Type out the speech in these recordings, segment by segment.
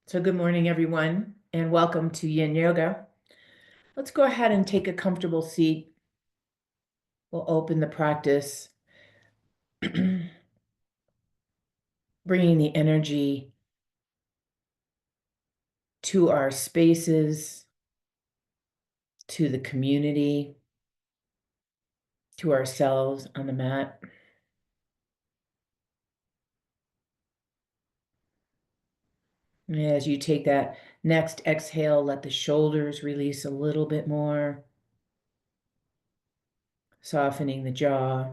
So good morning, everyone, and welcome to Yin Yoga. Let's go ahead and take a comfortable seat. We'll open the practice, bringing the energy to our spaces, to the community, to ourselves on the mat. And as you take that next exhale, let the shoulders release a little bit more, softening the jaw.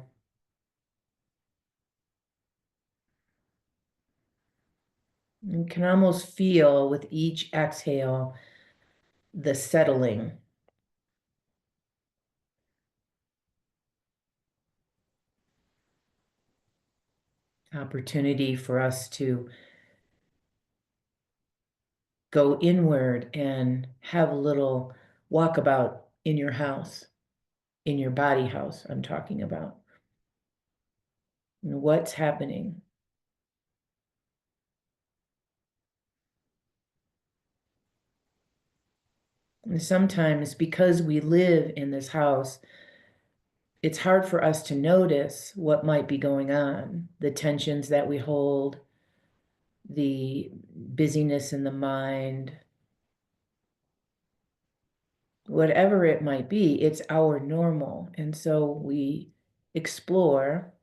You can almost feel with each exhale the settling. Opportunity for us to go inward and have a little walkabout in your house, in your body house, I'm talking about. And what's happening? And sometimes because we live in this house, it's hard for us to notice what might be going on, the tensions that we hold, the busyness in the mind, whatever it might be, it's our normal. And so we explore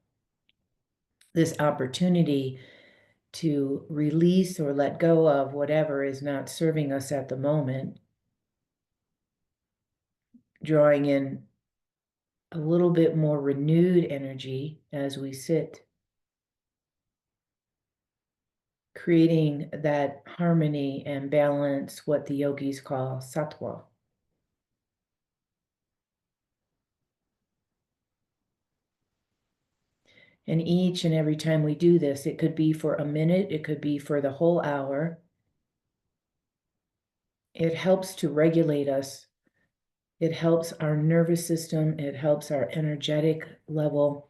this opportunity to release or let go of whatever is not serving us at the moment, drawing in a little bit more renewed energy as we sit, creating that harmony and balance, what the yogis call sattva. And each and every time we do this, it could be for a minute, it could be for the whole hour. It helps to regulate us. It helps our nervous system. It helps our energetic level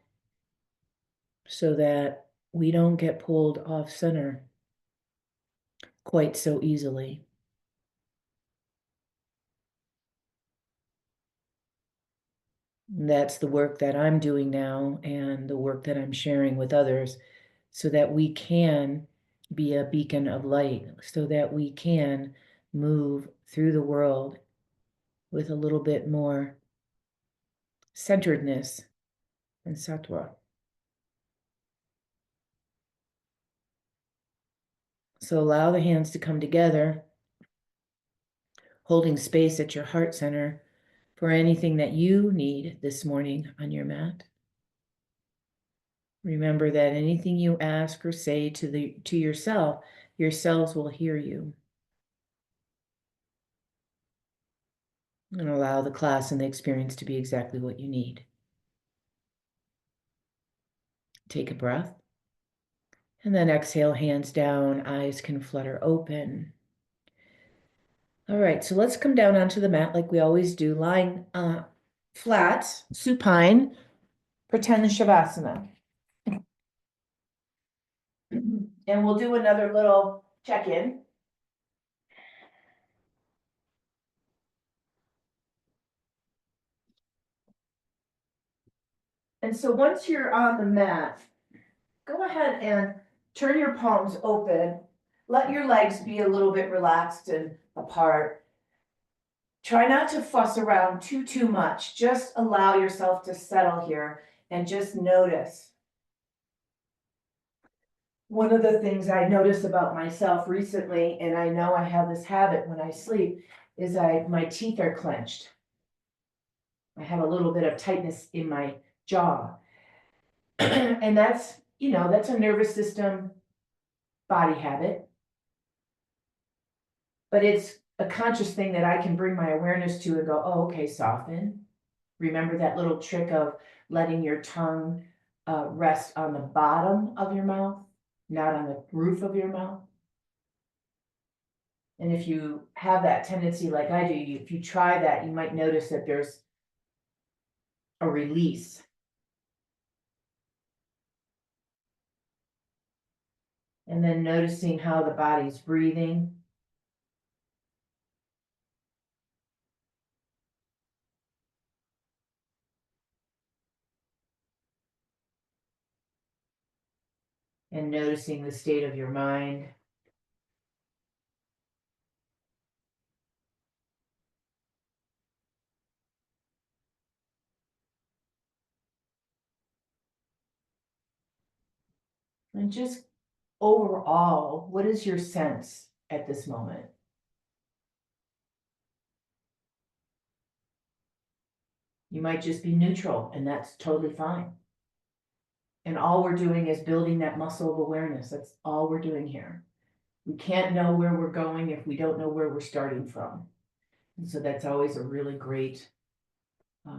so that we don't get pulled off center quite so easily. That's the work that I'm doing now and the work that I'm sharing with others so that we can be a beacon of light, so that we can move through the world with a little bit more centeredness and sattva. So allow the hands to come together, holding space at your heart center for anything that you need this morning on your mat. Remember that anything you ask or say to yourself, your cells will hear you. And allow the class and the experience to be exactly what you need. Take a breath. And then exhale, hands down, eyes can flutter open. All right, so let's come down onto the mat like we always do, lying flat, supine, pretend Shavasana. And we'll do another little check-in. And so once you're on the mat, go ahead and turn your palms open. Let your legs be a little bit relaxed and apart. Try not to fuss around too much. Just allow yourself to settle here and just notice. One of the things I noticed about myself recently, and I know I have this habit when I sleep, is my teeth are clenched. I have a little bit of tightness in my jaw. And that's a nervous system body habit. But it's a conscious thing that I can bring my awareness to and go, oh, okay, soften. Remember that little trick of letting your tongue rest on the bottom of your mouth, not on the roof of your mouth. And if you have that tendency like I do, if you try that, you might notice that there's a release. And then noticing how the body's breathing. and noticing the state of your mind. And just overall, what is your sense at this moment? You might just be neutral, and that's totally fine. And all we're doing is building that muscle of awareness. That's all we're doing here. We can't know where we're going if we don't know where we're starting from. And so that's always a really great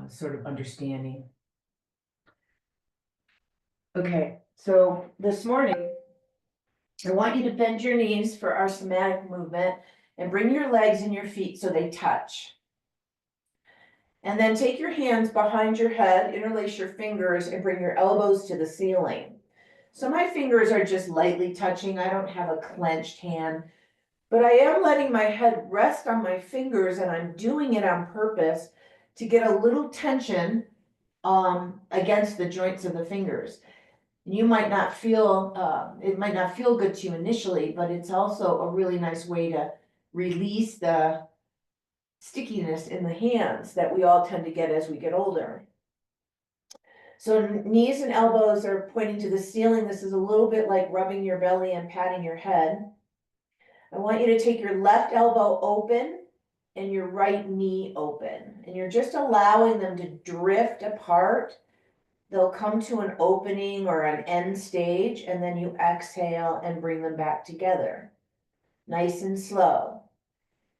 sort of understanding. Okay, so this morning, I want you to bend your knees for our somatic movement and bring your legs and your feet so they touch. And then take your hands behind your head, interlace your fingers, and bring your elbows to the ceiling. So my fingers are just lightly touching. I don't have a clenched hand, but I am letting my head rest on my fingers, and I'm doing it on purpose to get a little tension against the joints of the fingers. You might not feel, it might not feel good to you initially, but it's also a really nice way to release the stickiness in the hands that we all tend to get as we get older. So knees and elbows are pointing to the ceiling. This is a little bit like rubbing your belly and patting your head. I want you to take your left elbow open and your right knee open. And you're just allowing them to drift apart. They'll come to an opening or an end stage, and then you exhale and bring them back together. Nice and slow.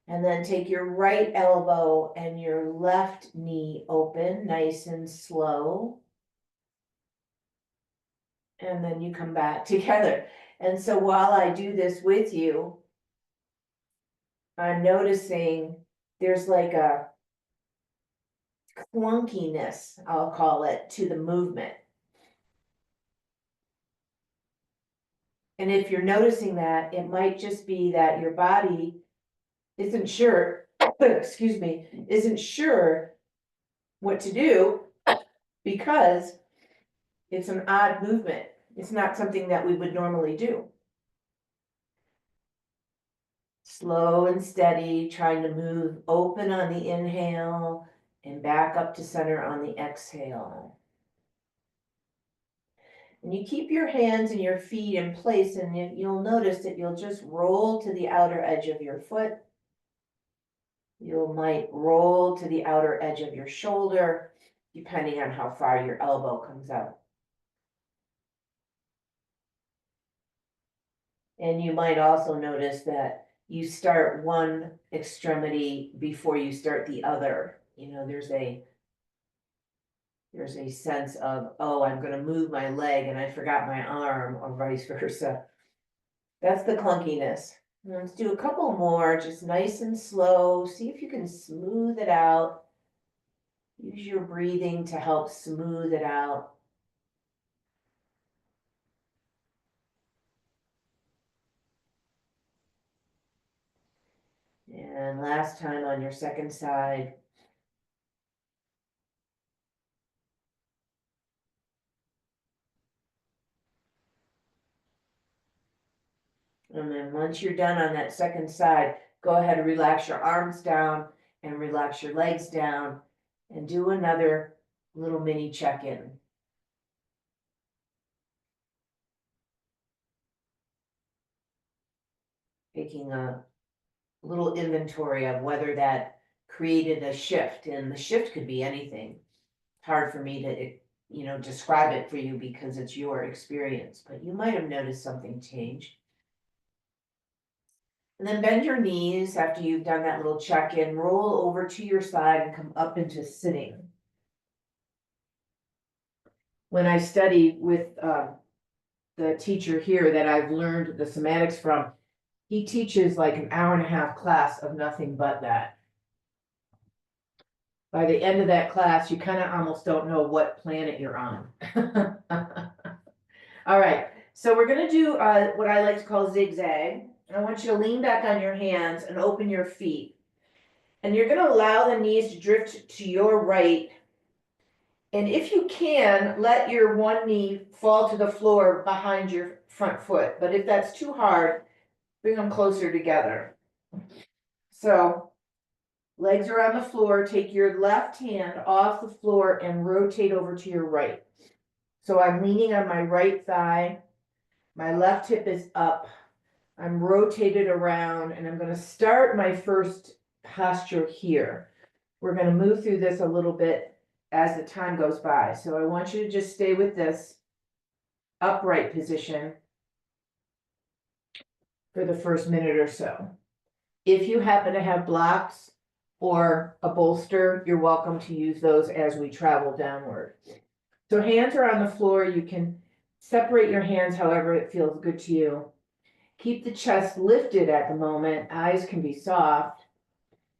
And then take your right elbow and your left knee open, nice and slow. And then you come back together. And so while I do this with you, I'm noticing there's like a clunkiness, I'll call it, to the movement. And if you're noticing that, it might just be that your body isn't sure, excuse me, isn't sure what to do because it's an odd movement. It's not something that we would normally do. Slow and steady, trying to move open on the inhale and back up to center on the exhale. And you keep your hands and your feet in place, and you'll notice that you'll just roll to the outer edge of your foot. You might roll to the outer edge of your shoulder, depending on how far your elbow comes out. And you might also notice that you start one extremity before you start the other. You know, there's a sense of, oh, I'm going to move my leg and I forgot my arm, or vice versa. That's the clunkiness. Let's do a couple more, just nice and slow. See if you can smooth it out. Use your breathing to help smooth it out. And last time on your second side. And then once you're done on that second side, go ahead and relax your arms down and relax your legs down and do another little mini check-in. Taking a little inventory of whether that created a shift, and the shift could be anything. Hard for me to, describe it for you because it's your experience, but you might have noticed something change. And then bend your knees after you've done that little check-in, roll over to your side and come up into sitting. When I study with the teacher here that I've learned the somatics from, he teaches like an hour and a half class of nothing but that. By the end of that class, you kind of almost don't know what planet you're on. All right, so we're gonna do what I like to call zigzag. I want you to lean back on your hands and open your feet. And you're gonna allow the knees to drift to your right. And if you can, let your one knee fall to the floor behind your front foot, but if that's too hard, bring them closer together. So legs are on the floor, take your left hand off the floor and rotate over to your right. So I'm leaning on my right thigh, my left hip is up, I'm rotated around, and I'm gonna start my first posture here. We're gonna move through this a little bit as the time goes by. So I want you to just stay with this upright position for the first minute or so. If you happen to have blocks or a bolster, you're welcome to use those as we travel downward. So hands are on the floor. You can separate your hands however it feels good to you. Keep the chest lifted at the moment. Eyes can be soft.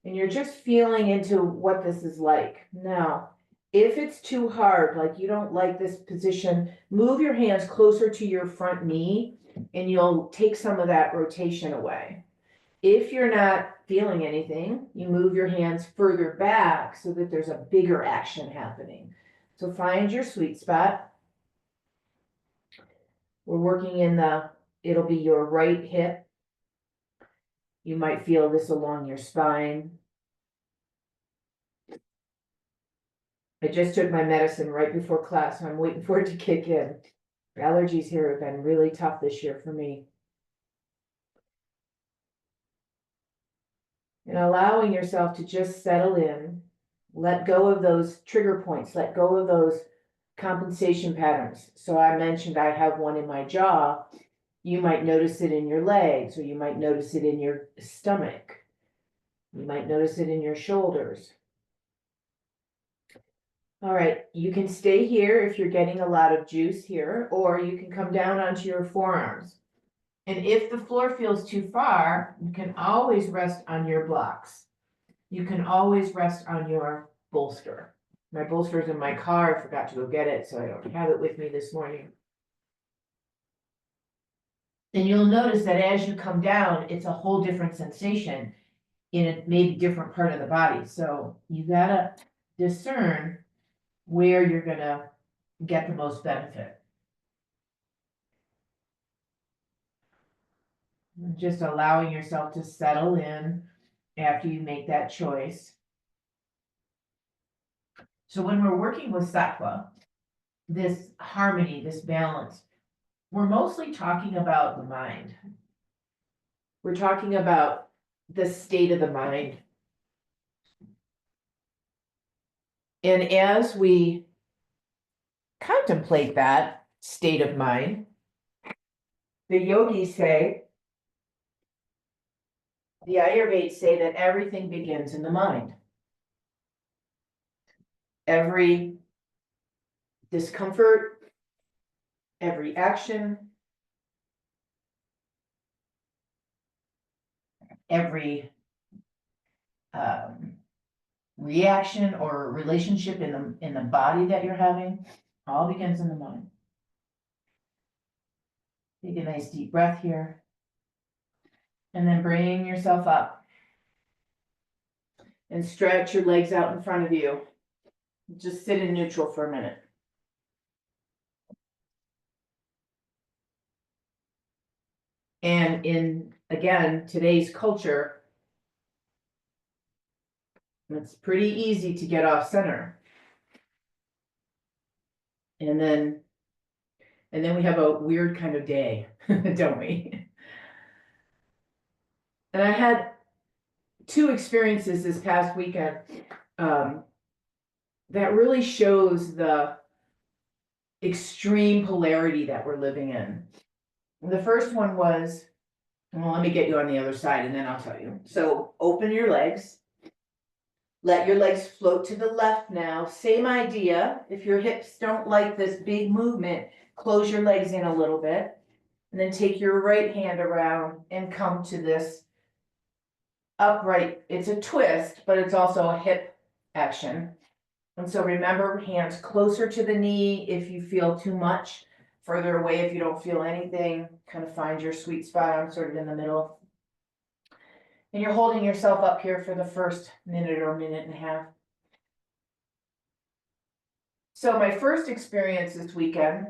And you're just feeling into what this is like. Now, if it's too hard, like you don't like this position, move your hands closer to your front knee and you'll take some of that rotation away. If you're not feeling anything, you move your hands further back so that there's a bigger action happening. So find your sweet spot. We're working in it'll be your right hip. You might feel this along your spine. I just took my medicine right before class, so I'm waiting for it to kick in. Allergies here have been really tough this year for me. And allowing yourself to just settle in, let go of those trigger points, let go of those compensation patterns. So I mentioned I have one in my jaw. You might notice it in your legs, or you might notice it in your stomach. You might notice it in your shoulders. All right, you can stay here if you're getting a lot of juice here, or you can come down onto your forearms. And if the floor feels too far, you can always rest on your blocks. You can always rest on your bolster. My bolster is in my car. I forgot to go get it, so I don't have it with me this morning. And you'll notice that as you come down, it's a whole different sensation in a maybe different part of the body. So you gotta discern where you're gonna get the most benefit. Just allowing yourself to settle in after you make that choice. So when we're working with sattva, this harmony, this balance, we're mostly talking about the mind. We're talking about the state of the mind. And as we contemplate that state of mind, the yogis say, the Ayurvedics say that everything begins in the mind. Every discomfort, every action, every reaction or relationship in the body that you're having, all begins in the mind. Take a nice deep breath here. And then bring yourself up. And stretch your legs out in front of you. Just sit in neutral for a minute. And in, again, today's culture, it's pretty easy to get off center. And then we have a weird kind of day, don't we? And I had 2 experiences this past weekend that really shows the extreme polarity that we're living in. The first one was, well, let me get you on the other side and then I'll tell you. So open your legs. Let your legs float to the left now. Same idea. If your hips don't like this big movement, close your legs in a little bit. And then take your right hand around and come to this upright. It's a twist, but it's also a hip action. And so remember, hands closer to the knee if you feel too much, further away if you don't feel anything. Kind of find your sweet spot. I'm sort of in the middle. And you're holding yourself up here for the first minute or minute and a half. So my first experience this weekend,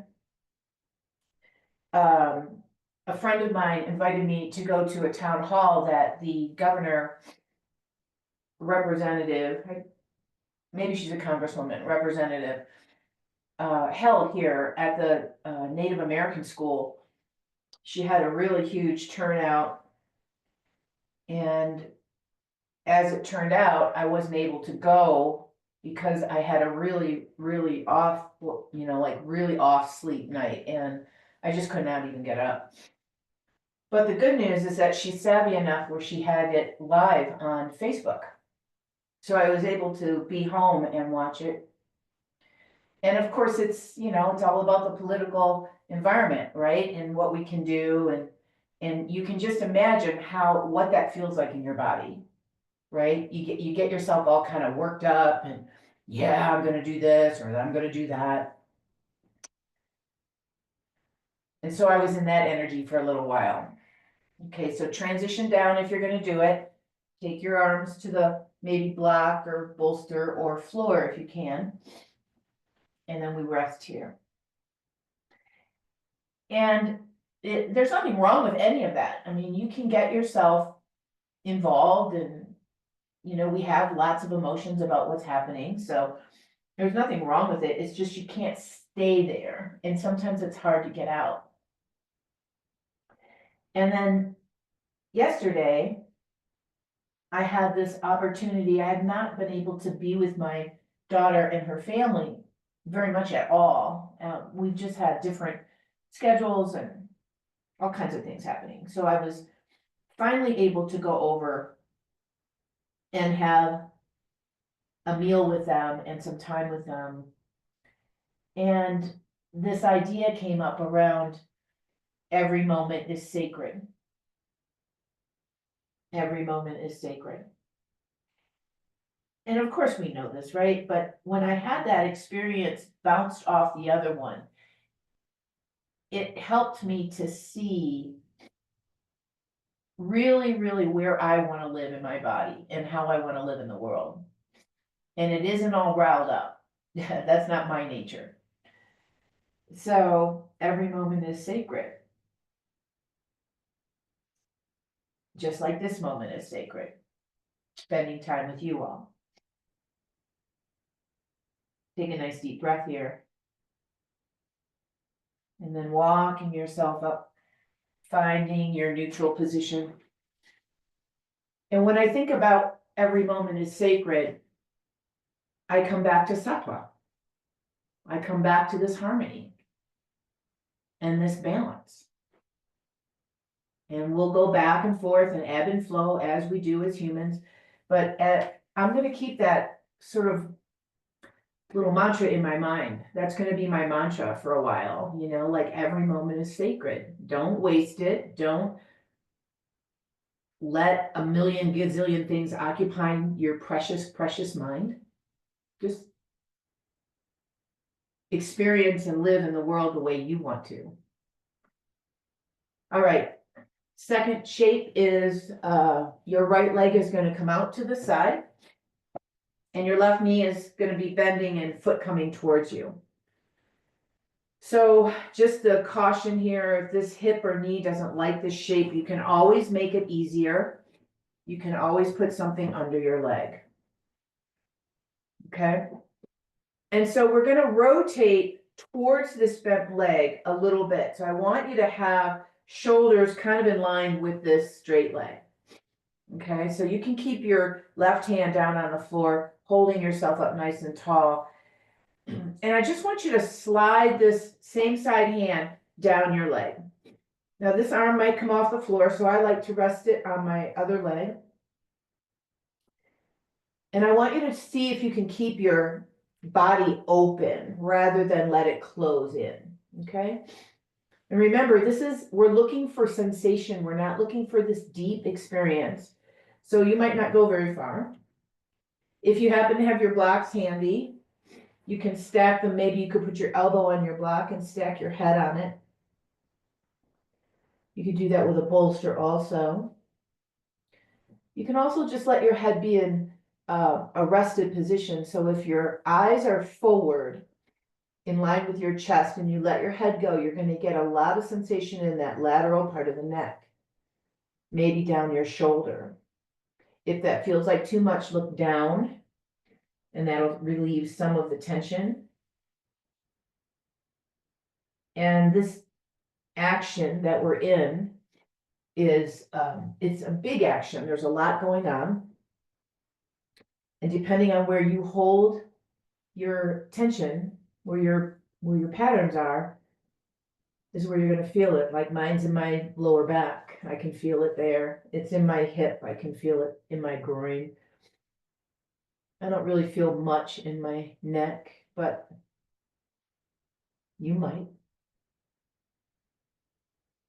a friend of mine invited me to go to a town hall that the governor representative, maybe she's a congresswoman, representative, held here at the Native American school. She had a really huge turnout, and as it turned out, I wasn't able to go because I had a really, really off, like really off sleep night, and I just could not even get up. But the good news is that she's savvy enough where she had it live on Facebook. So I was able to be home and watch it. And of course, it's, it's all about the political environment, right? And what we can do. And you can just imagine what that feels like in your body, right? You get yourself all kind of worked up and yeah, I'm going to do this or I'm going to do that. And so I was in that energy for a little while. Okay, so transition down if you're going to do it. Take your arms to the maybe block or bolster or floor if you can. And then we rest here. And there's nothing wrong with any of that. I mean, you can get yourself involved and, we have lots of emotions about what's happening. So there's nothing wrong with it. It's just you can't stay there. And sometimes it's hard to get out. And then yesterday, I had this opportunity. I had not been able to be with my daughter and her family very much at all. We've just had different schedules and all kinds of things happening. So I was finally able to go over and have a meal with them and some time with them. And this idea came up around every moment is sacred. Every moment is sacred. And of course we know this, right? But when I had that experience bounced off the other one, it helped me to see really, really where I want to live in my body and how I want to live in the world. And it isn't all riled up. That's not my nature. So every moment is sacred. Just like this moment is sacred. Spending time with you all. Take a nice deep breath here. And then walking yourself up, finding your neutral position. And when I think about every moment is sacred, I come back to sattva. I come back to this harmony and this balance. And we'll go back and forth and ebb and flow as we do as humans. But I'm going to keep that sort of little mantra in my mind. That's going to be my mantra for a while. Like every moment is sacred. Don't waste it. Don't let a million gazillion things occupy your precious, precious mind. Just experience and live in the world the way you want to. All right. Second shape is your right leg is going to come out to the side. And your left knee is going to be bending and foot coming towards you. So just the caution here, if this hip or knee doesn't like this shape, you can always make it easier. You can always put something under your leg. Okay. And so we're going to rotate towards this bent leg a little bit. So I want you to have shoulders kind of in line with this straight leg. Okay, so you can keep your left hand down on the floor, holding yourself up nice and tall. And I just want you to slide this same side hand down your leg. Now this arm might come off the floor, so I like to rest it on my other leg. And I want you to see if you can keep your body open rather than let it close in, okay? And remember, we're looking for sensation. We're not looking for this deep experience. So you might not go very far. If you happen to have your blocks handy, you can stack them. Maybe you could put your elbow on your block and stack your head on it. You could do that with a bolster also. You can also just let your head be in a rested position. So if your eyes are forward in line with your chest and you let your head go, you're going to get a lot of sensation in that lateral part of the neck, maybe down your shoulder. If that feels like too much, look down, and that'll relieve some of the tension. And this action that we're in is, it's a big action. There's a lot going on. And depending on where you hold your tension, where your patterns are, is where you're gonna feel it. Like mine's in my lower back. I can feel it there. It's in my hip. I can feel it in my groin. I don't really feel much in my neck, but you might.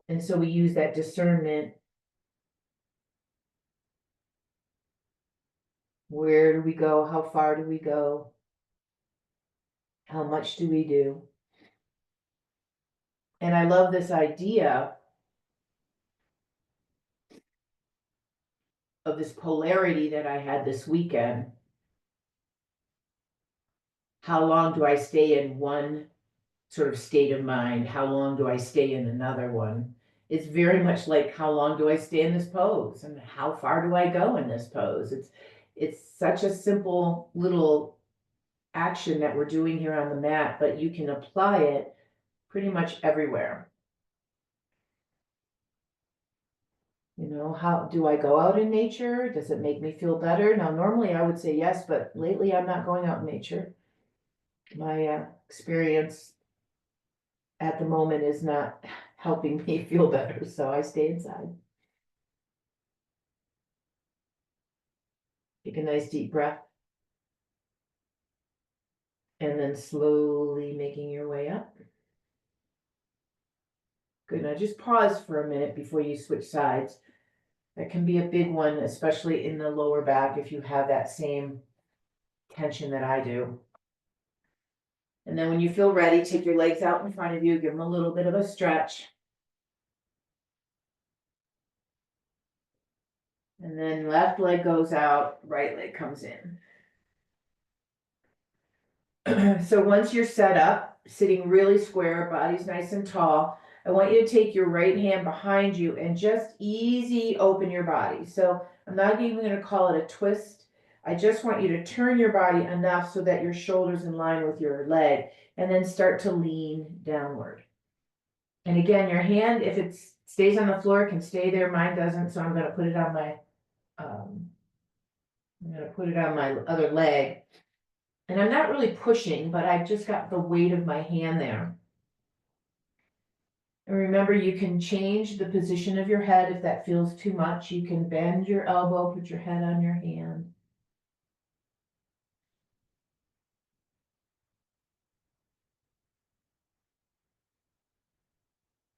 And so we use that discernment. Where do we go? How far do we go? How much do we do? And I love this idea of this polarity that I had this weekend. How long do I stay in one sort of state of mind? How long do I stay in another one? It's very much like, how long do I stay in this pose? And how far do I go in this pose? It's such a simple little action that we're doing here on the mat, but you can apply it pretty much everywhere. You know, how do I go out in nature? Does it make me feel better? Now, normally I would say yes, but lately I'm not going out in nature. My experience at the moment is not helping me feel better, so I stay inside. Take a nice deep breath. And then slowly making your way up. Good, now just pause for a minute before you switch sides. That can be a big one, especially in the lower back if you have that same tension that I do. And then when you feel ready, take your legs out in front of you, give them a little bit of a stretch. And then left leg goes out, right leg comes in. So once you're set up, sitting really square, body's nice and tall, I want you to take your right hand behind you and just easy open your body. So I'm not even going to call it a twist. I just want you to turn your body enough so that your shoulder's in line with your leg, and then start to lean downward. And again, your hand, if it stays on the floor, can stay there. Mine doesn't, so I'm going to put it on my other leg. And I'm not really pushing, but I've just got the weight of my hand there. And remember, you can change the position of your head if that feels too much. You can bend your elbow, put your head on your hand.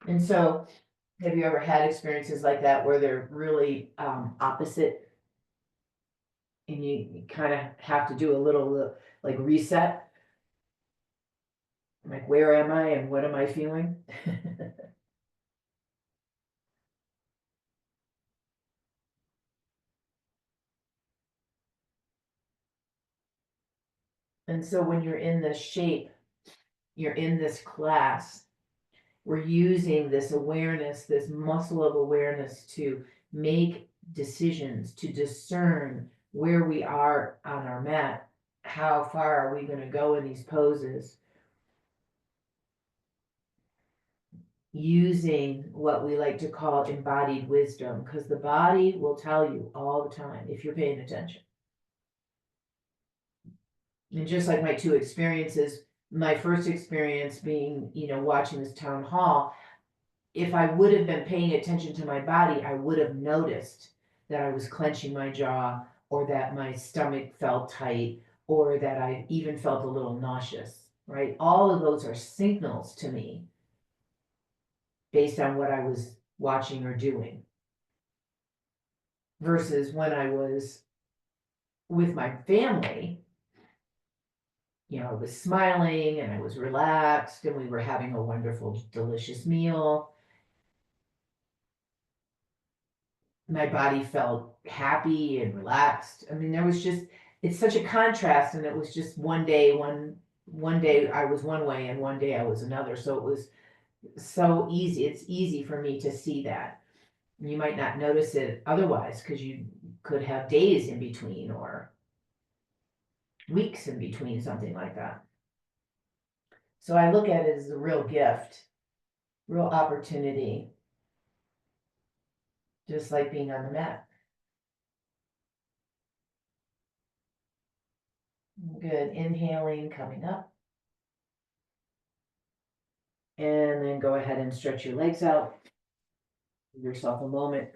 And so, have you ever had experiences like that where they're really opposite? And you kind of have to do a little like reset? Like, where am I and what am I feeling? And so when you're in this shape, you're in this class, we're using this awareness, this muscle of awareness to make decisions, to discern where we are on our mat. How far are we going to go in these poses? Using what we like to call embodied wisdom, because the body will tell you all the time if you're paying attention. And just like my two experiences, my first experience being, watching this town hall, if I would have been paying attention to my body, I would have noticed that I was clenching my jaw, or that my stomach felt tight, or that I even felt a little nauseous, right? All of those are signals to me based on what I was watching or doing. Versus when I was with my family, I was smiling and I was relaxed and we were having a wonderful, delicious meal. My body felt happy and relaxed. I mean, it's such a contrast, and it was just one day, one one day I was one way and one day I was another, so it was so easy. It's easy for me to see that. You might not notice it otherwise, because you could have days in between or weeks in between, something like that. So I look at it as a real gift, real opportunity, just like being on the mat. Good, inhaling, coming up. And then go ahead and stretch your legs out. Give yourself a moment.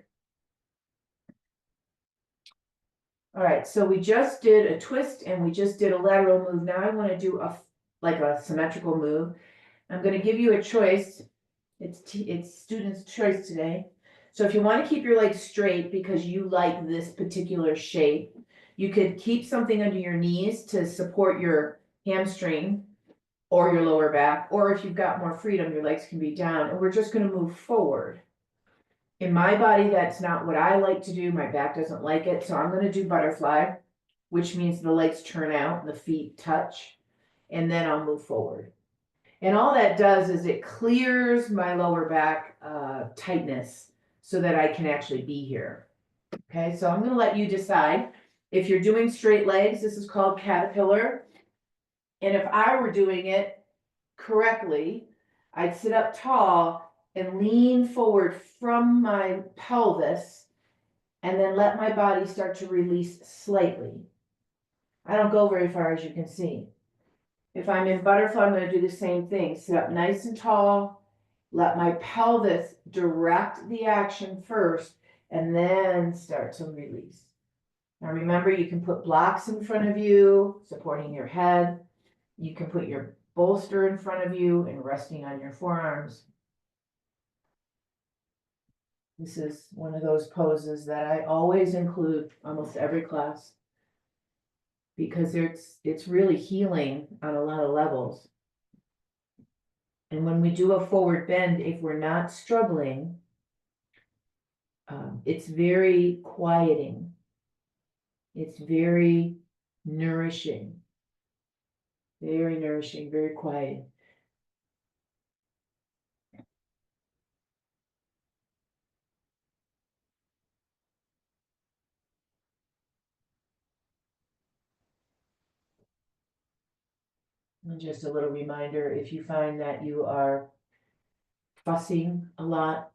All right, so we just did a twist and we just did a lateral move. Now I want to do like a symmetrical move. I'm going to give you a choice. It's student's choice today. So if you want to keep your legs straight because you like this particular shape, you could keep something under your knees to support your hamstring or your lower back, or if you've got more freedom, your legs can be down, and we're just going to move forward. In my body, that's not what I like to do. My back doesn't like it, so I'm going to do butterfly, which means the legs turn out, the feet touch, and then I'll move forward. And all that does is it clears my lower back tightness so that I can actually be here. Okay, so I'm going to let you decide. If you're doing straight legs, this is called caterpillar. And if I were doing it correctly, I'd sit up tall and lean forward from my pelvis and then let my body start to release slightly. I don't go very far, as you can see. If I'm in butterfly, I'm going to do the same thing. Sit up nice and tall, let my pelvis direct the action first, and then start to release. Now remember, you can put blocks in front of you, supporting your head. You can put your bolster in front of you and resting on your forearms. This is one of those poses that I always include almost every class, because it's really healing on a lot of levels. And when we do a forward bend, if we're not struggling, it's very quieting. It's very nourishing, very quiet. And just a little reminder, if you find that you are fussing a lot,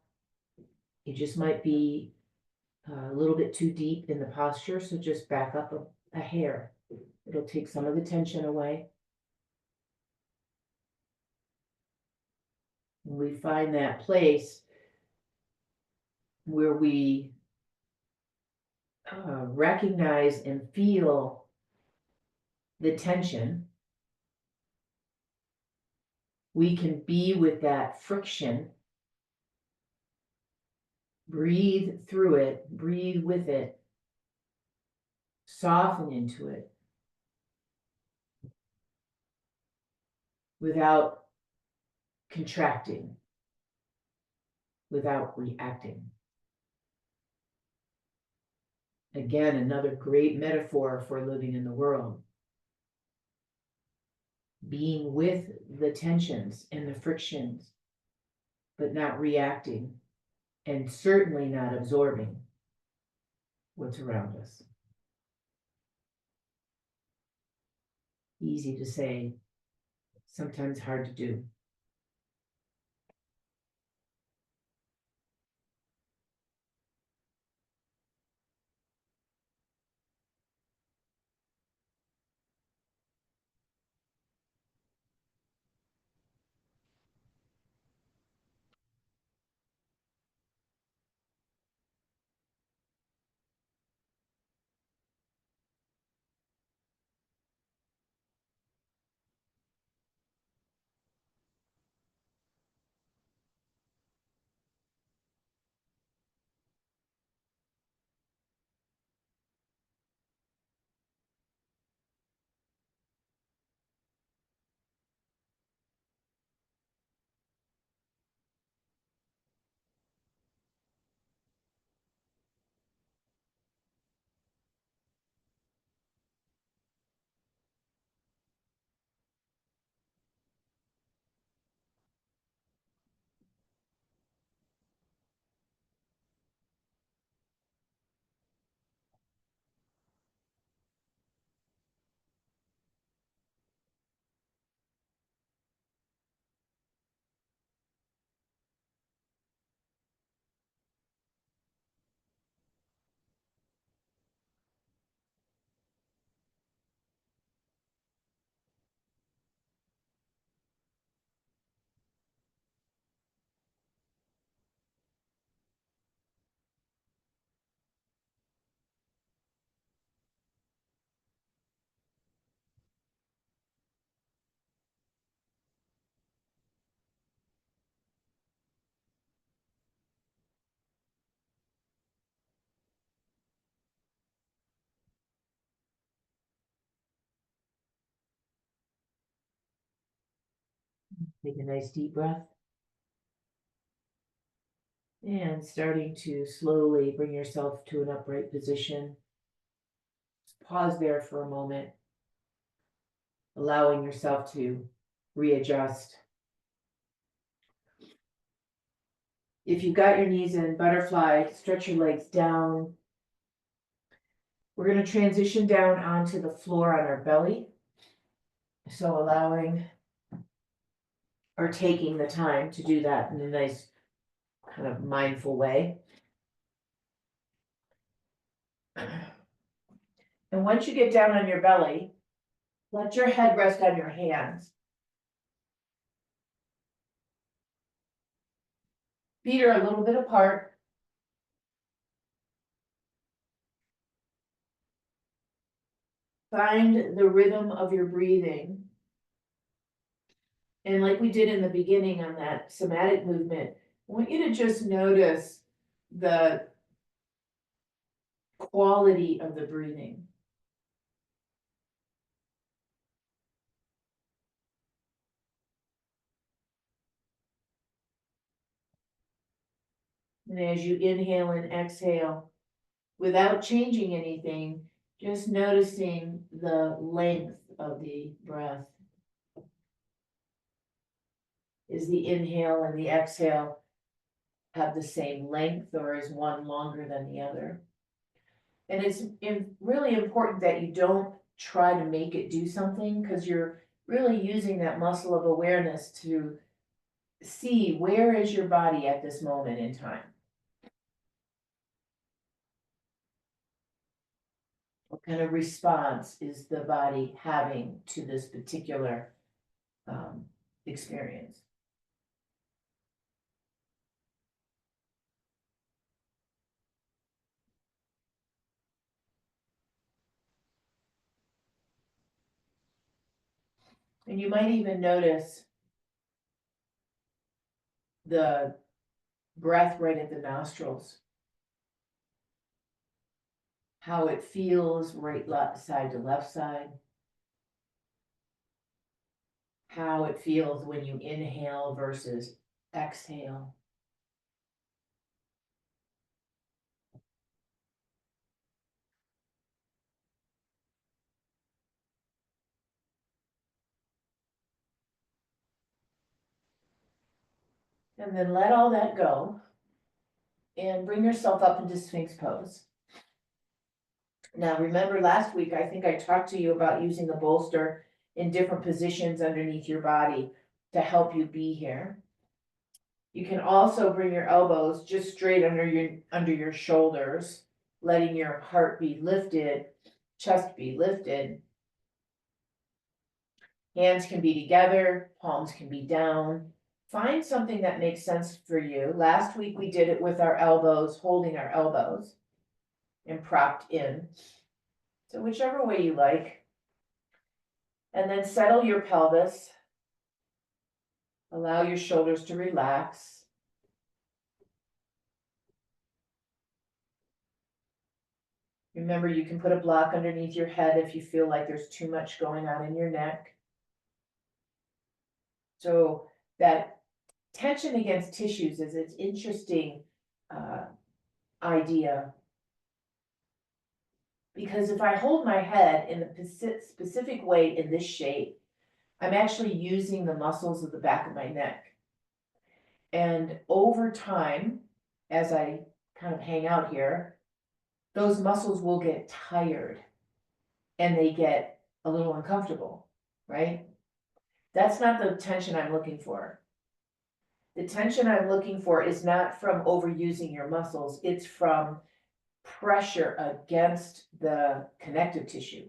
you just might be a little bit too deep in the posture, so just back up a hair. It'll take some of the tension away. And we find that place where we recognize and feel the tension. We can be with that friction, breathe through it, breathe with it, soften into it without contracting, without reacting. Again, another great metaphor for living in the world. Being with the tensions and the frictions, but not reacting, and certainly not absorbing what's around us. Easy to say, sometimes hard to do. Take a nice deep breath. And starting to slowly bring yourself to an upright position. Pause there for a moment, allowing yourself to readjust. If you've got your knees in butterfly, stretch your legs down. We're going to transition down onto the floor on our belly. So allowing or taking the time to do that in a nice kind of mindful way. And once you get down on your belly, let your head rest on your hands. Feet are a little bit apart. Find the rhythm of your breathing. And like we did in the beginning on that somatic movement, I want you to just notice the quality of the breathing. And as you inhale and exhale, without changing anything, just noticing the length of the breath. Is the inhale and the exhale have the same length, or is one longer than the other? And it's really important that you don't try to make it do something, because you're really using that muscle of awareness to see where is your body at this moment in time. What kind of response is the body having to this particular experience? And you might even notice the breath right at the nostrils, how it feels right side to left side, how it feels when you inhale versus exhale. And then let all that go and bring yourself up into Sphinx pose. Now, remember last week, I think I talked to you about using the bolster in different positions underneath your body to help you be here. You can also bring your elbows just straight under your shoulders, letting your heart be lifted, chest be lifted. Hands can be together, palms can be down. Find something that makes sense for you. Last week we did it with our elbows, holding our elbows and propped in. So whichever way you like. And then settle your pelvis. Allow your shoulders to relax. Remember, you can put a block underneath your head if you feel like there's too much going on in your neck. So that tension against tissues is an interesting idea. Because if I hold my head in a specific way in this shape, I'm actually using the muscles of the back of my neck. And over time, as I kind of hang out here, those muscles will get tired and they get a little uncomfortable, right? That's not the tension I'm looking for. The tension I'm looking for is not from overusing your muscles, it's from pressure against the connective tissue.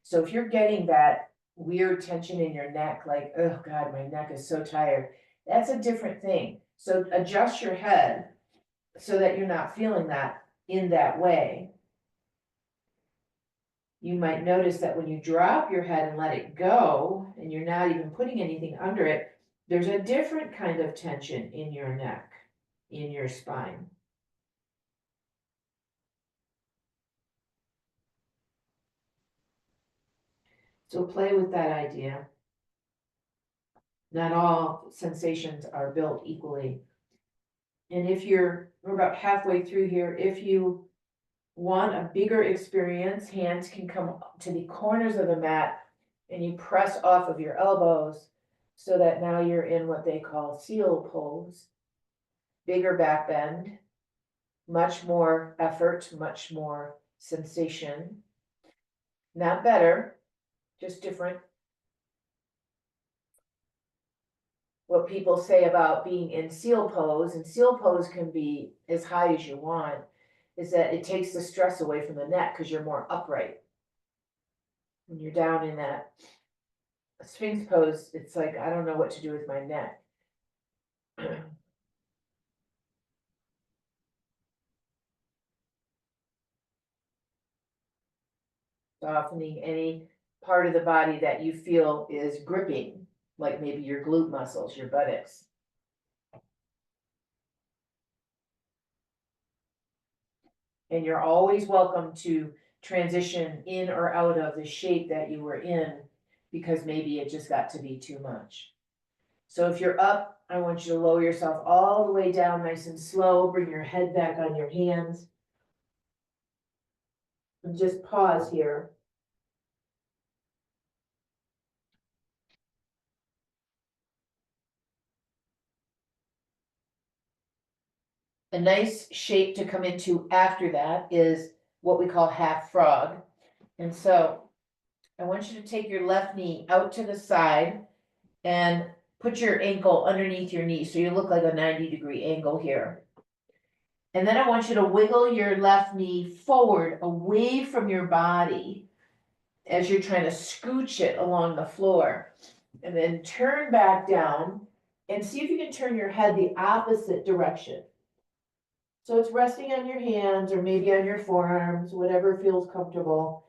So if you're getting that weird tension in your neck, like, oh God, my neck is so tired, that's a different thing. So adjust your head so that you're not feeling that in that way. You might notice that when you drop your head and let it go, and you're not even putting anything under it, there's a different kind of tension in your neck, in your spine. So play with that idea. Not all sensations are built equally. And we're about halfway through here, if you want a bigger experience, hands can come to the corners of the mat and you press off of your elbows so that now you're in what they call seal pose. Bigger back bend, much more effort, much more sensation. Not better, just different. What people say about being in seal pose, and seal pose can be as high as you want, is that it takes the stress away from the neck because you're more upright. When you're down in that Sphinx pose, it's like, I don't know what to do with my neck. Softening any part of the body that you feel is gripping, like maybe your glute muscles, your buttocks. And you're always welcome to transition in or out of the shape that you were in, because maybe it just got to be too much. So if you're up, I want you to lower yourself all the way down nice and slow. Bring your head back on your hands. And just pause here. A nice shape to come into after that is what we call half frog. And so I want you to take your left knee out to the side and put your ankle underneath your knee so you look like a 90-degree angle here. And then I want you to wiggle your left knee forward away from your body as you're trying to scooch it along the floor. And then turn back down and see if you can turn your head the opposite direction. So it's resting on your hands or maybe on your forearms, whatever feels comfortable.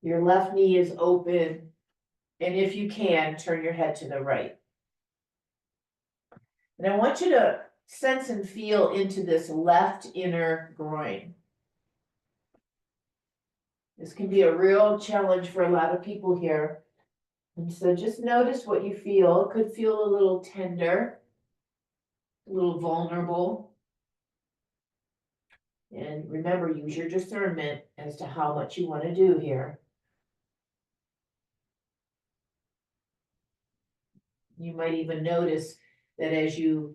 Your left knee is open, and if you can, turn your head to the right. And I want you to sense and feel into this left inner groin. This can be a real challenge for a lot of people here. And so just notice what you feel. It could feel a little tender, a little vulnerable. And remember, use your discernment as to how much you want to do here. You might even notice that as you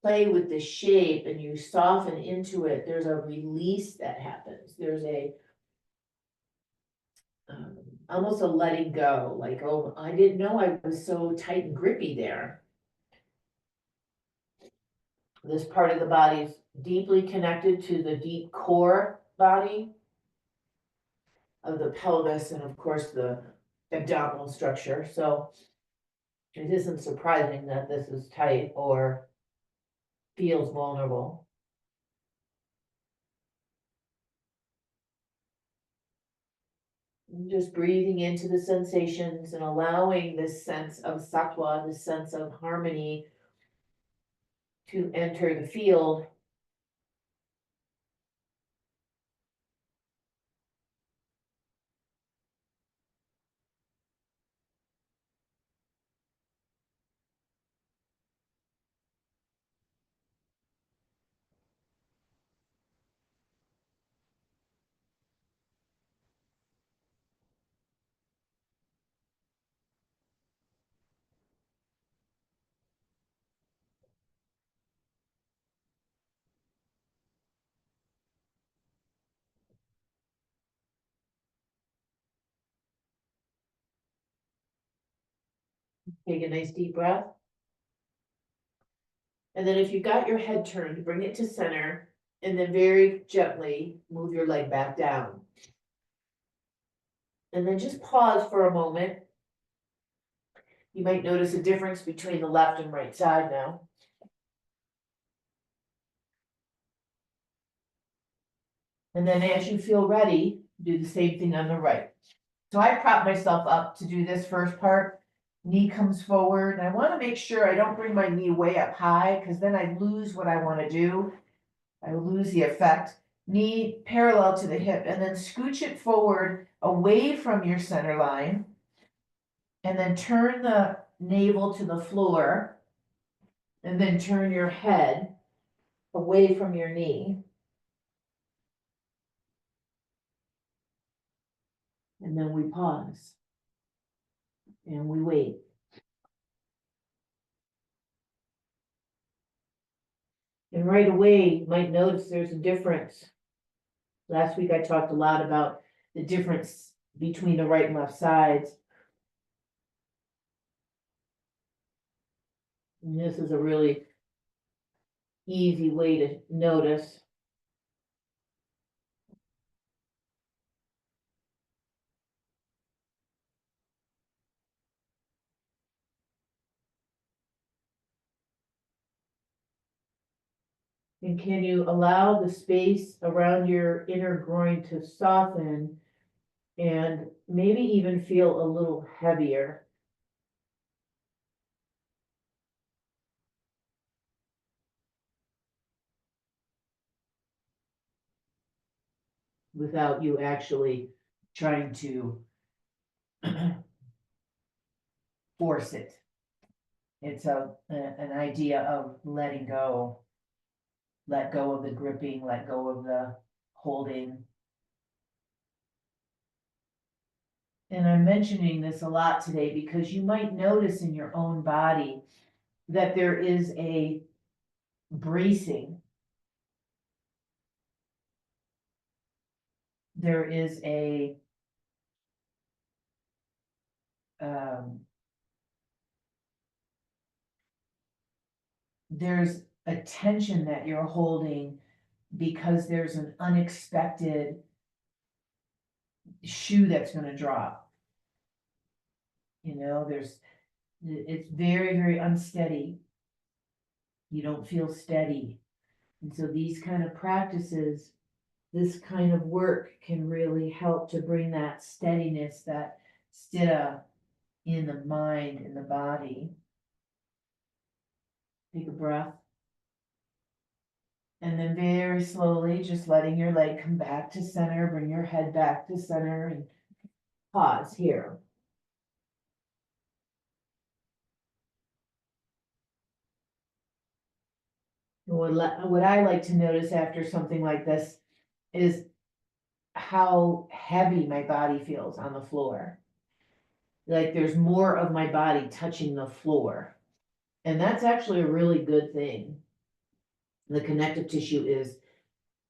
play with the shape and you soften into it, there's a release that happens. There's a almost a letting go, like, oh, I didn't know I was so tight and grippy there. This part of the body is deeply connected to the deep core body of the pelvis and of course the abdominal structure. So it isn't surprising that this is tight or feels vulnerable. Just breathing into the sensations and allowing this sense of sattva, this sense of harmony to enter the field. Take a nice deep breath. And then if you've got your head turned, bring it to center and then very gently move your leg back down. And then just pause for a moment. You might notice a difference between the left and right side now. And then as you feel ready, do the same thing on the right. So I prop myself up to do this first part. Knee comes forward, and I want to make sure I don't bring my knee way up high because then I lose what I want to do. I lose the effect. Knee parallel to the hip, and then scooch it forward away from your center line. And then turn the navel to the floor. And then turn your head away from your knee. And then we pause. And we wait. And right away, you might notice there's a difference. Last week I talked a lot about the difference between the right and left sides. And this is a really easy way to notice. And can you allow the space around your inner groin to soften and maybe even feel a little heavier? Without you actually trying to force it. It's an idea of letting go. Let go of the gripping, let go of the holding. And I'm mentioning this a lot today because you might notice in your own body that there is a bracing. There is a there's a tension that you're holding because there's an unexpected shoe that's going to drop. You know, it's very, very unsteady. You don't feel steady. And so these kind of practices, this kind of work can really help to bring that steadiness, that stira in the mind, in the body. Take a breath. And then very slowly, just letting your leg come back to center, bring your head back to center and pause here. What I like to notice after something like this is how heavy my body feels on the floor. Like there's more of my body touching the floor. And that's actually a really good thing. The connective tissue is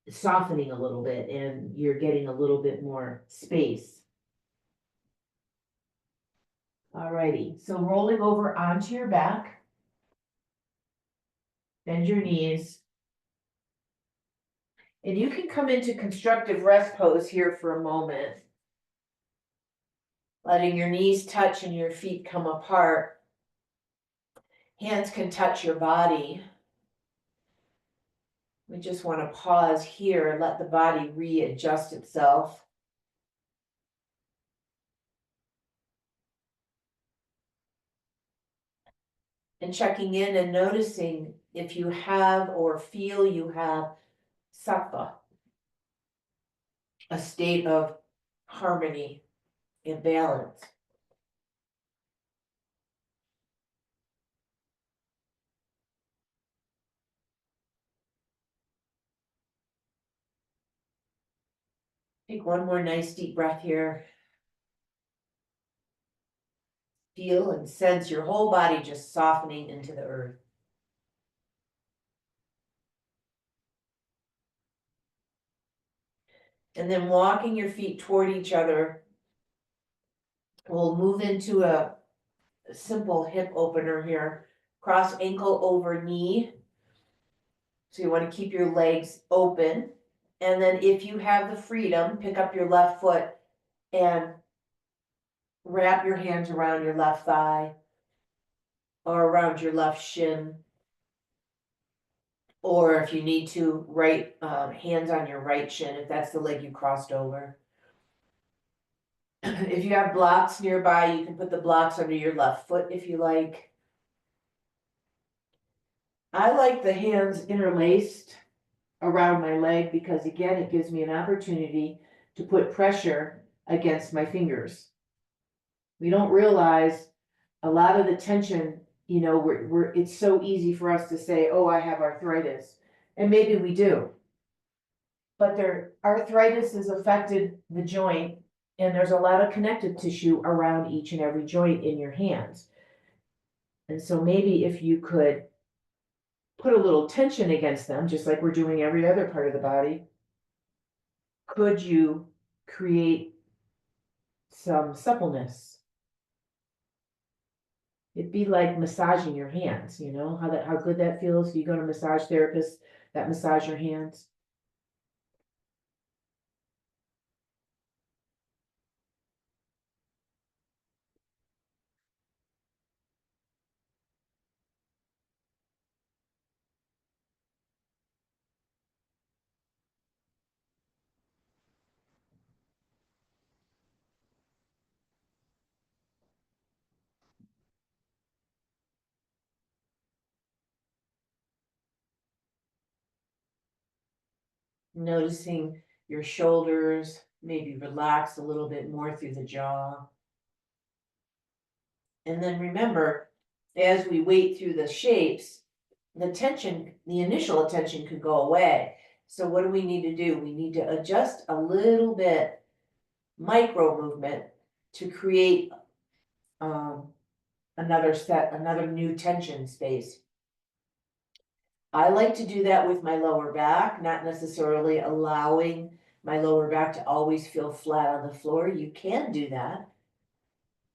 softening a little bit and you're getting a little bit more space. Alrighty, so rolling over onto your back. Bend your knees. And you can come into constructive rest pose here for a moment. Letting your knees touch and your feet come apart. Hands can touch your body. We just want to pause here and let the body readjust itself. And checking in and noticing if you have or feel you have sattva, a state of harmony and balance. Take one more nice deep breath here. Feel and sense your whole body just softening into the earth. And then walking your feet toward each other. We'll move into a simple hip opener here. Cross ankle over knee. So you want to keep your legs open. And then if you have the freedom, pick up your left foot and wrap your hands around your left thigh or around your left shin. Or if you need to, right hands on your right shin, if that's the leg you crossed over. If you have blocks nearby, you can put the blocks under your left foot if you like. I like the hands interlaced around my leg because again, it gives me an opportunity to put pressure against my fingers. We don't realize a lot of the tension, it's so easy for us to say, oh, I have arthritis. And maybe we do. But their arthritis has affected the joint, and there's a lot of connective tissue around each and every joint in your hands. And so maybe if you could put a little tension against them, just like we're doing every other part of the body, could you create some suppleness? It'd be like massaging your hands, how good that feels. You go to massage therapists that massage your hands. Noticing your shoulders, maybe relax a little bit more through the jaw. And then remember, as we wait through the shapes, the initial tension could go away. So what do we need to do? We need to adjust a little bit, micro movement, to create another new tension space. I like to do that with my lower back, not necessarily allowing my lower back to always feel flat on the floor. You can do that.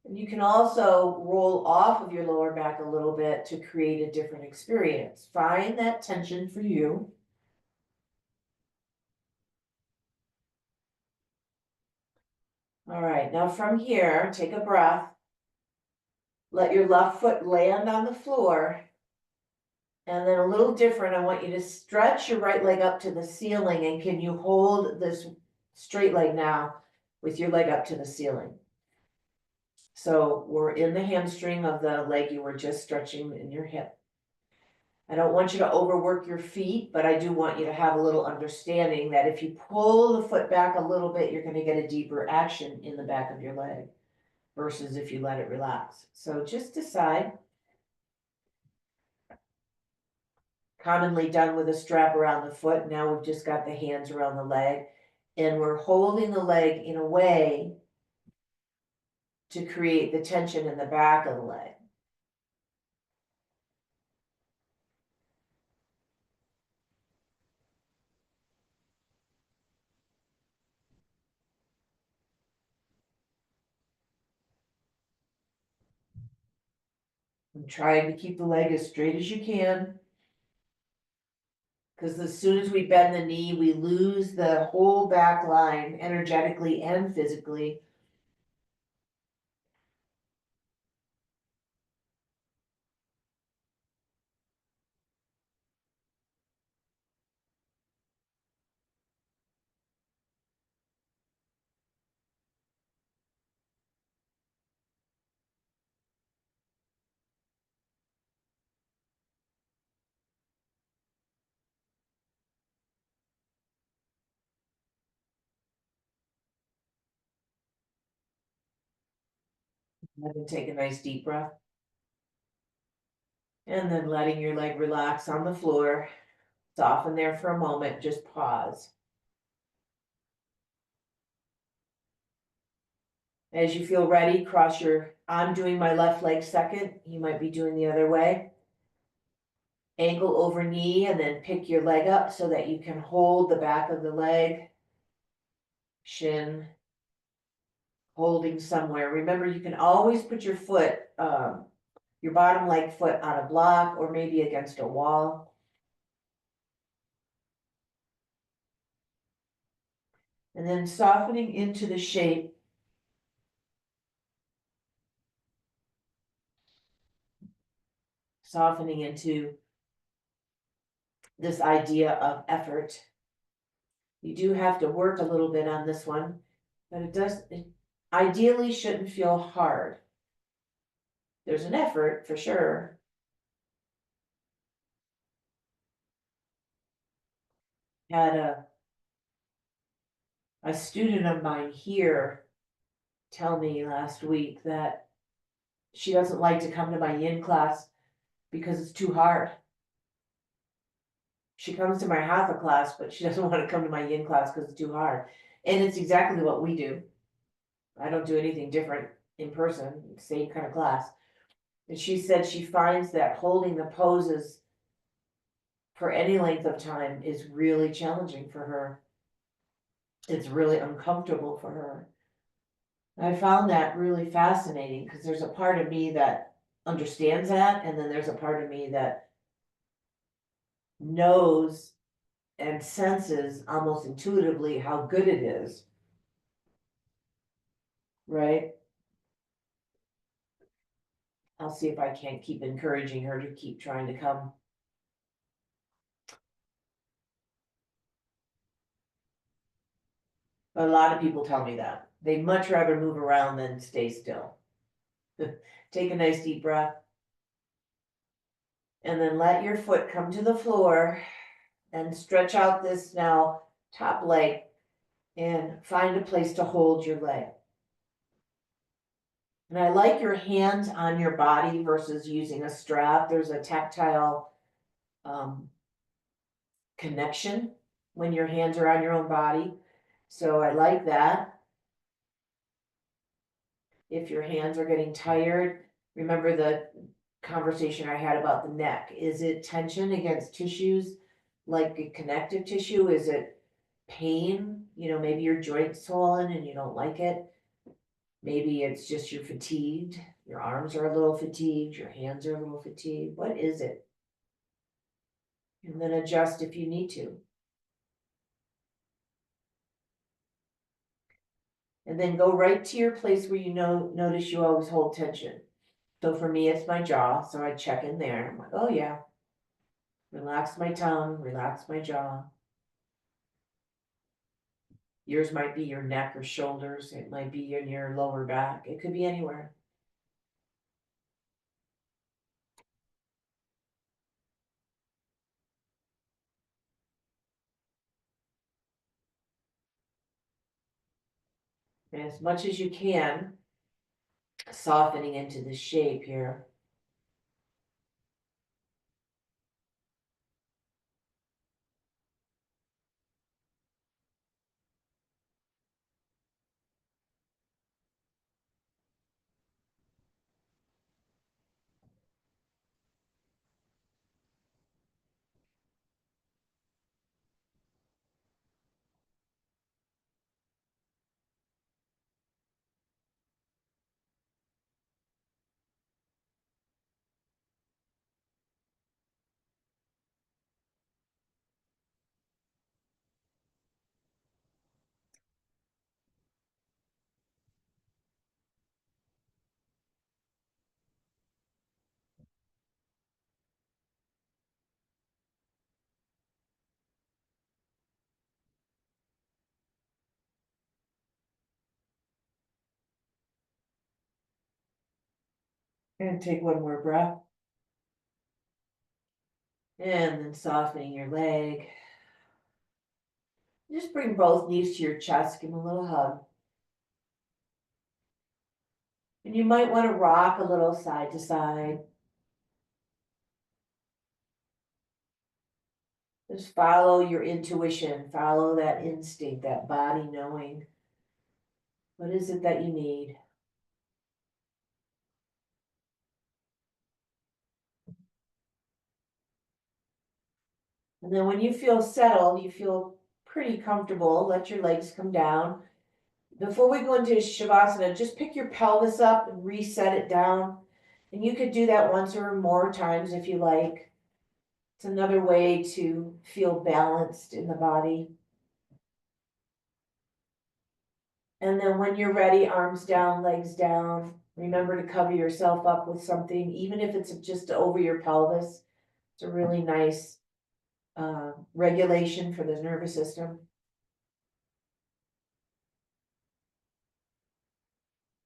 And you can also roll off of your lower back a little bit to create a different experience. Find that tension for you. All right, now from here, take a breath. Let your left foot land on the floor. And then a little different, I want you to stretch your right leg up to the ceiling. And can you hold this straight leg now with your leg up to the ceiling? So we're in the hamstring of the leg you were just stretching in your hip. I don't want you to overwork your feet, but I do want you to have a little understanding that if you pull the foot back a little bit, you're going to get a deeper action in the back of your leg versus if you let it relax. So just decide. Commonly done with a strap around the foot. Now we've just got the hands around the leg, and we're holding the leg in a way to create the tension in the back of the leg. I'm trying to keep the leg as straight as you can, because as soon as we bend the knee, we lose the whole back line energetically and physically. And then take a nice deep breath. And then letting your leg relax on the floor. Soften there for a moment, just pause. As you feel ready, I'm doing my left leg second. You might be doing the other way. Ankle over knee, and then pick your leg up so that you can hold the back of the leg. Shin holding somewhere. Remember, you can always put your foot, your bottom leg foot on a block or maybe against a wall. And then softening into the shape. Softening into this idea of effort. You do have to work a little bit on this one, but it ideally shouldn't feel hard. There's an effort for sure. Had a student of mine here tell me last week that she doesn't like to come to my yin class because it's too hard. She comes to my hatha class, but she doesn't want to come to my yin class because it's too hard. And it's exactly what we do. I don't do anything different in person, same kind of class. And she said she finds that holding the poses for any length of time is really challenging for her. It's really uncomfortable for her. I found that really fascinating because there's a part of me that understands that, and then there's a part of me that knows and senses almost intuitively how good it is, right? I'll see if I can't keep encouraging her to keep trying to come. But a lot of people tell me that. They'd much rather move around than stay still. Take a nice deep breath. And then let your foot come to the floor and stretch out this now top leg and find a place to hold your leg. And I like your hands on your body versus using a strap. There's a tactile connection when your hands are on your own body. So I like that. If your hands are getting tired, remember the conversation I had about the neck. Is it tension against tissues like a connective tissue? Is it pain? You know, maybe your joint's swollen and you don't like it. Maybe it's just you're fatigued. Your arms are a little fatigued. Your hands are a little fatigued. What is it? And then adjust if you need to. And then go right to your place where you notice you always hold tension. So for me, it's my jaw. So I check in there. I'm like, oh yeah. Relax my tongue, relax my jaw. Yours might be your neck or shoulders. It might be in your lower back. It could be anywhere. And as much as you can, softening into the shape here. And take one more breath. And then softening your leg. Just bring both knees to your chest, give them a little hug. And you might want to rock a little side to side. Just follow your intuition, follow that instinct, that body knowing. What is it that you need? And then when you feel settled, you feel pretty comfortable, let your legs come down. Before we go into Shavasana, just pick your pelvis up and reset it down. And you could do that once or more times if you like. It's another way to feel balanced in the body. And then when you're ready, arms down, legs down. Remember to cover yourself up with something, even if it's just over your pelvis. It's a really nice regulation for the nervous system.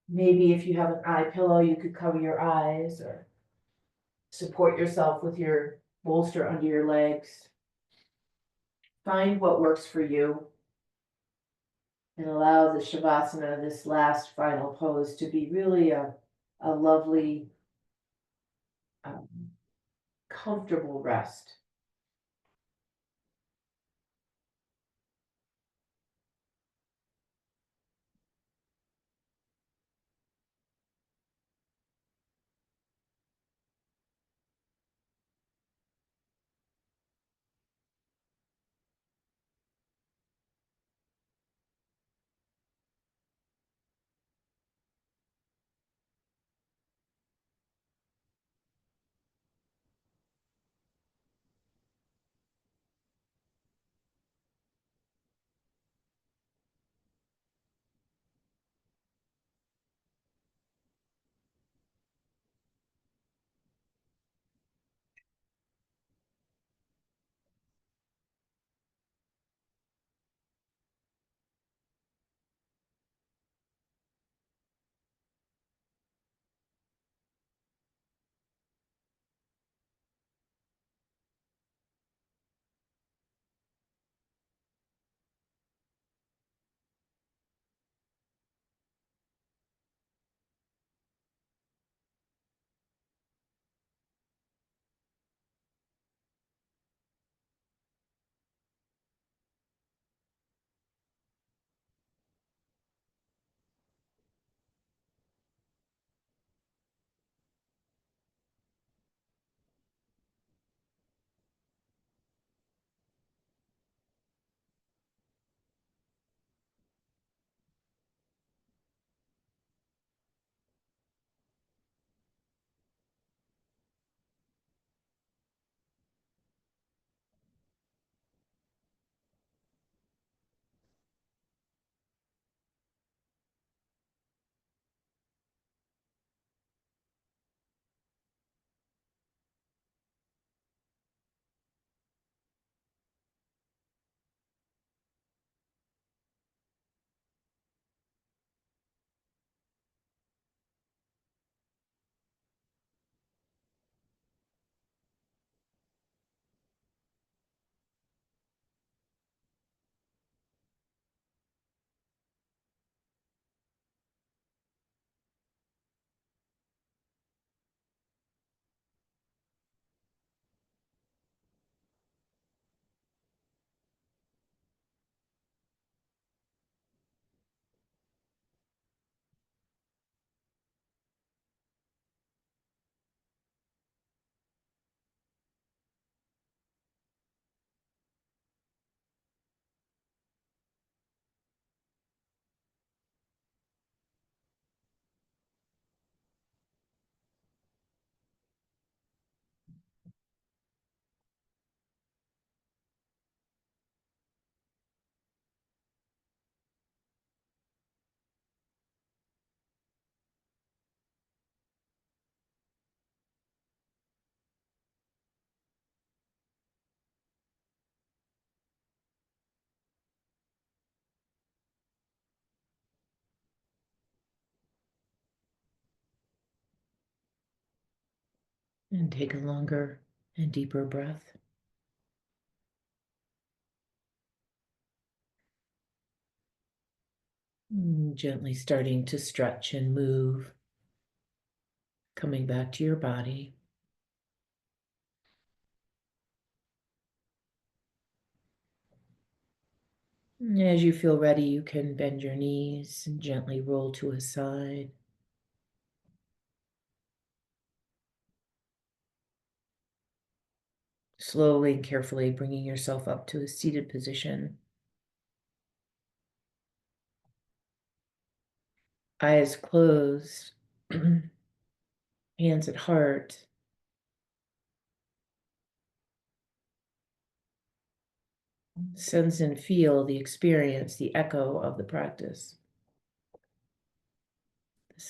Maybe if you have an eye pillow, you could cover your eyes or support yourself with your bolster under your legs. Find what works for you. And allow the Shavasana, this last final pose, to be really a lovely, um, comfortable rest. And take a longer and deeper breath. Gently starting to stretch and move, coming back to your body. As you feel ready, you can bend your knees and gently roll to a side. Slowly and carefully bringing yourself up to a seated position. Eyes closed, hands at heart. Sense and feel the experience, the echo of the practice. The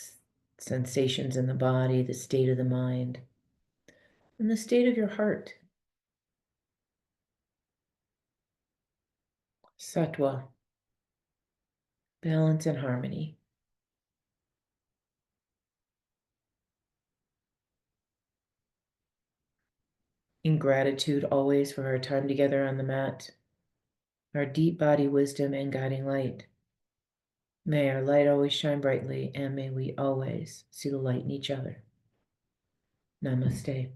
sensations in the body, the state of the mind, and the state of your heart. Sattva, balance and harmony. In gratitude always for our time together on the mat, our deep body wisdom and guiding light. May our light always shine brightly, and may we always see the light in each other. Namaste.